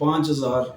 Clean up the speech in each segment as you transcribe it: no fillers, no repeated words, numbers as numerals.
5,000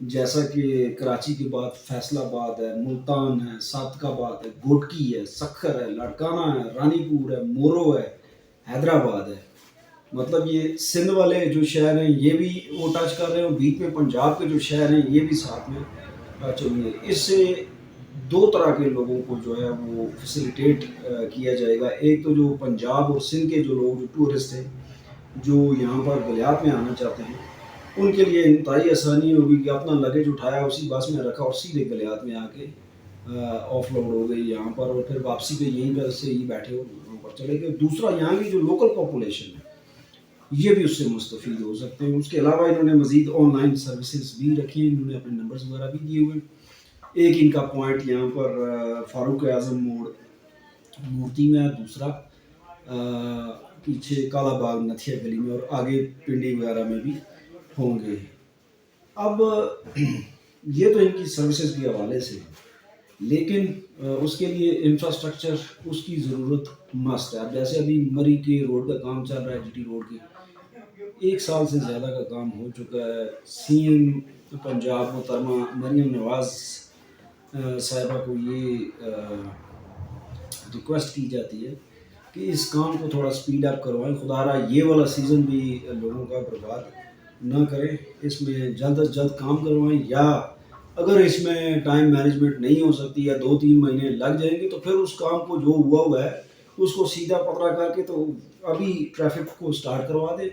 جیسا کہ کراچی کے بعد فیصل آباد ہے، ملتان ہے، صادق آباد ہے، گوٹکی ہے، سکھر ہے، لاڑکانہ ہے، رانی پور ہے، مورو ہے، حیدرآباد ہے. مطلب یہ سندھ والے جو شہر ہیں یہ بھی وہ ٹچ کر رہے ہیں، اور بیچ میں پنجاب کے جو شہر ہیں یہ بھی ساتھ میں ٹچ ہوں گے. اس سے دو طرح کے لوگوں کو جو ہے وہ فیسیلیٹیٹ کیا جائے گا. ایک تو جو پنجاب اور سندھ کے جو لوگ جو ٹورسٹ ہیں جو یہاں پر گلیات میں آنا چاہتے ہیں ان کے لیے انتہائی آسانی ہوگی کہ اپنا لگیج اٹھایا اسی بس میں رکھا اور سیدھے گلیات میں آ کے آف لوڈ ہو گئی یہاں پر، اور پھر واپسی پہ یہیں پر سے ہی بیٹھے وہاں پر چلے گئے. دوسرا یہاں کی جو لوکل پاپولیشن ہے یہ بھی اس سے مستفید ہو سکتے ہیں. اس کے علاوہ انہوں نے مزید آن لائن سروسز بھی رکھی ہیں، انہوں نے اپنے نمبرز وغیرہ بھی دیے ہوئے ہیں. ایک ان کا پوائنٹ یہاں پر فاروق اعظم موڑ مورتی میں ہے، دوسرا پیچھے کالا باغ نتھیا گلی میں، اور آگے پنڈی وغیرہ میں بھی ہوں گے. اب یہ تو ان کی سروسز کے حوالے سے، لیکن اس کے لیے انفراسٹرکچر اس کی ضرورت مست ہے. اب جیسے ابھی مری کے روڈ کا کام چل رہا ہے، جی ٹی روڈ کی 1 سال سے زیادہ کا کام ہو چکا ہے. سی ایم پنجاب محترمہ مریم نواز صاحبہ کو یہ ریکویسٹ کی جاتی ہے کہ اس کام کو تھوڑا سپیڈ اپ کروائیں. خدا رہا یہ والا سیزن بھی لوگوں کا برباد نہ کریں، اس میں جلد از جلد کام کروائیں، یا اگر اس میں ٹائم مینجمنٹ نہیں ہو سکتی یا 2-3 مہینے لگ جائیں گے تو پھر اس کام کو جو ہوا ہے اس کو سیدھا پترا کر کے تو ابھی ٹریفک کو سٹارٹ کروا دیں،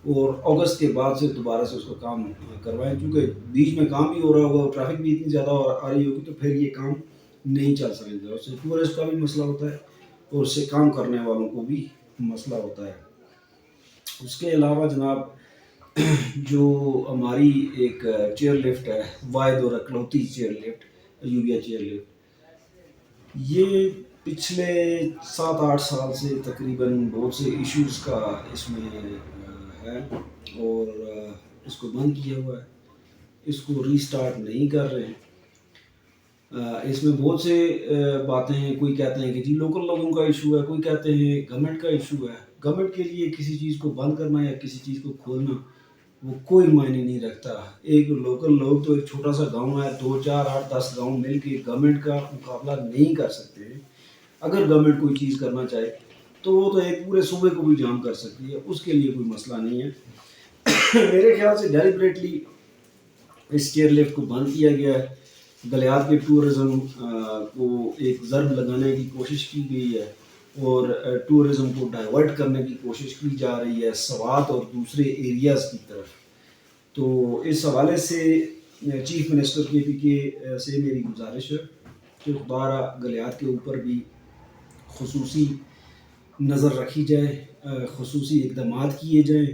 اور اگست کے بعد سے دوبارہ سے اس کو کام کروائیں. کیونکہ بیچ میں کام بھی ہو رہا ہوگا اور ٹریفک بھی اتنی زیادہ آ رہی ہوگی تو پھر یہ کام نہیں چل سکے گا. اس سے ٹورسٹ کا بھی مسئلہ ہوتا ہے اور اس سے کام کرنے والوں کو بھی مسئلہ ہوتا ہے. اس کے علاوہ جناب جو ہماری ایک چیئر لفٹ ہے، واحد اور اکلوتی چیئر لفٹ، یوبیا چیئر لفٹ، یہ پچھلے 7-8 سال سے تقریباً بہت سے ایشوز کا اس میں ہے، اور اس کو بند کیا ہوا ہے، اس کو ری سٹارٹ نہیں کر رہے ہیں. اس میں بہت سے باتیں ہیں. کوئی کہتے ہیں کہ جی لوکل لوگوں کا ایشو ہے، کوئی کہتے ہیں گورنمنٹ کا ایشو ہے. گورنمنٹ کے لیے کسی چیز کو بند کرنا یا کسی چیز کو کھولنا وہ کوئی معنی نہیں رکھتا. ایک لوکل لوگ تو ایک چھوٹا سا گاؤں ہے، 2-4-8-10 گاؤں مل کے گورنمنٹ کا مقابلہ نہیں کر سکتے ہیں. اگر گورنمنٹ کوئی چیز کرنا چاہے تو وہ تو ایک پورے صوبے کو بھی جام کر سکتی ہے، اس کے لیے کوئی مسئلہ نہیں ہے. میرے خیال سے ڈیلیبریٹلی اس چیئر لفٹ کو بند کیا گیا ہے. گلیات کے ٹورزم کو ایک ضرب لگانے کی کوشش کی گئی ہے، اور ٹورزم کو ڈائیورٹ کرنے کی کوشش کی جا رہی ہے سوات اور دوسرے ایریاز کی طرف. تو اس حوالے سے چیف منسٹر کے پی کے سے میری گزارش ہے کہ خدا گلیات کے اوپر بھی خصوصی نظر رکھی جائے، خصوصی اقدامات کیے جائیں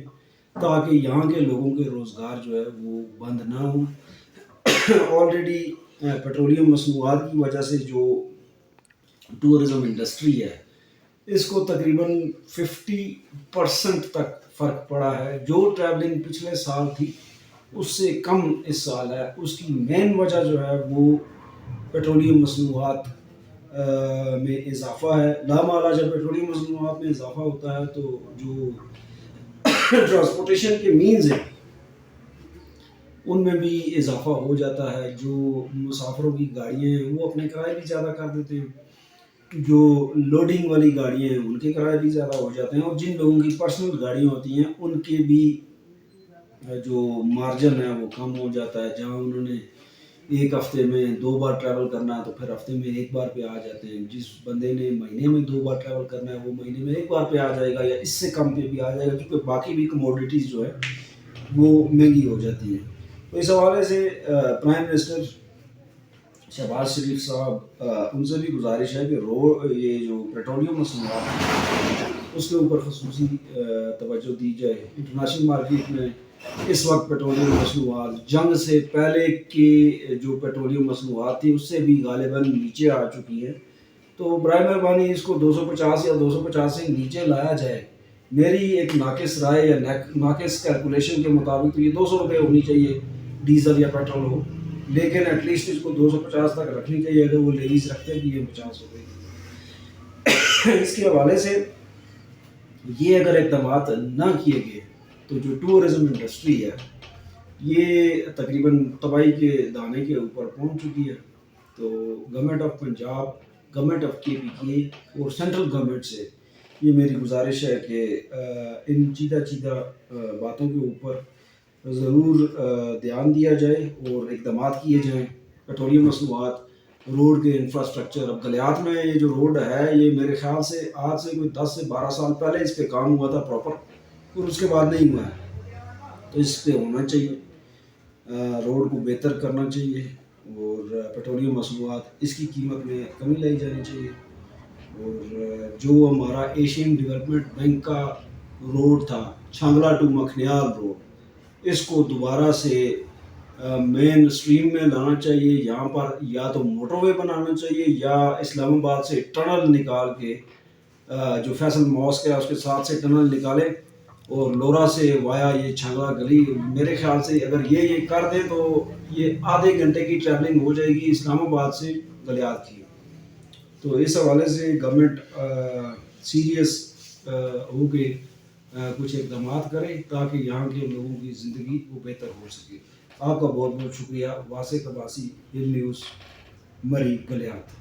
تاکہ یہاں کے لوگوں کے روزگار جو ہے وہ بند نہ ہوں. آلریڈی پیٹرولیم مصنوعات کی وجہ سے جو ٹورزم انڈسٹری ہے اس کو تقریباً 50% تک فرق پڑا ہے. جو ٹریولنگ پچھلے سال تھی اس سے کم اس سال ہے. اس کی مین وجہ جو ہے وہ پیٹرولیم مصنوعات میں اضافہ ہے. لامعالی جب پیٹرولیم مصنوعات میں اضافہ ہوتا ہے تو جو ٹرانسپورٹیشن کے مینز ہیں ان میں بھی اضافہ ہو جاتا ہے. جو مسافروں کی گاڑیاں ہیں وہ اپنے کرائے بھی زیادہ کر دیتے ہیں، جو لوڈنگ والی گاڑیاں ہیں ان کے کرائے بھی زیادہ ہو جاتے ہیں، اور جن لوگوں کی پرسنل گاڑیاں ہوتی ہیں ان کے بھی جو مارجن ہے وہ کم ہو جاتا ہے. جہاں انہوں نے ایک ہفتے میں 2 بار ٹریول کرنا ہے تو پھر ہفتے میں 1 بار پہ آ جاتے ہیں. جس بندے نے مہینے میں 2 بار ٹریول کرنا ہے وہ مہینے میں 1 بار پہ آ جائے گا یا اس سے کم پہ بھی آ جائے گا، کیونکہ باقی بھی کموڈیٹیز جو ہے وہ مہنگی ہو جاتی ہیں. تو اس حوالے سے پرائم منسٹر شہباز شریف صاحب ان سے بھی گزارش ہے کہ یہ جو پیٹرولیم مصنوعات اس کے اوپر خصوصی توجہ دی جائے. انٹرنیشنل مارکیٹ میں اس وقت پیٹرولیم مصنوعات جنگ سے پہلے کی جو پیٹرولیم مصنوعات تھی اس سے بھی غالباً نیچے آ چکی ہیں. تو برائے مہربانی اس کو 250 یا 250 سے نیچے لایا جائے. میری ایک ناقص رائے یا ناقص کیلکولیشن کے مطابق تو یہ 200 روپے ہونی چاہیے ڈیزل یا پیٹرول ہو، لیکن ایٹ لیسٹ اس کو 250 تک رکھنی چاہیے اگر وہ لیڈیز رکھتے بھی ہیں 50 روپے. اس کے حوالے سے یہ اگر اقدامات نہ کیے گئے تو جو ٹورزم انڈسٹری ہے یہ تقریباً تباہی کے دانے کے اوپر پہنچ چکی ہے. تو government of Punjab, government of KPK اور سینٹرل گورنمنٹ سے یہ میری گزارش ہے کہ ان چیدہ باتوں کے اوپر ضرور دھیان دیا جائے اور اقدامات کیے جائیں. پیٹرولیم مصنوعات، روڈ کے انفراسٹرکچر، اب گلیات میں یہ جو روڈ ہے یہ میرے خیال سے آج سے کوئی 10 سے 12 سال پہلے اس پہ کام ہوا تھا پراپر، اور اس کے بعد نہیں ہوا ہے. تو اس پہ ہونا چاہیے، روڈ کو بہتر کرنا چاہیے، اور پیٹرولیم مصنوعات اس کی قیمت میں کمی لائی جانی چاہیے. اور جو ہمارا ایشین ڈیولپمنٹ بینک کا روڈ تھا چھانگلہ ٹو مکھنیال روڈ، اس کو دوبارہ سے مین اسٹریم میں لانا چاہیے. یہاں پر یا تو موٹر وے بنانا چاہیے یا اسلام آباد سے ٹنل نکال کے جو فیصل ماسک ہے اس کے ساتھ سے ٹنل نکالے اور لورا سے وایا یہ چھانگلہ گلی. میرے خیال سے اگر یہ کر دیں تو یہ آدھے گھنٹے کی ٹریولنگ ہو جائے گی اسلام آباد سے گلیات کی. تو اس حوالے سے گورنمنٹ سیریس ہو کے کچھ اقدامات کرے تاکہ یہاں کے لوگوں کی زندگی وہ بہتر ہو سکے. آپ کا بہت بہت شکریہ. واسق عباسی، ہل نیوز، مری گلیات.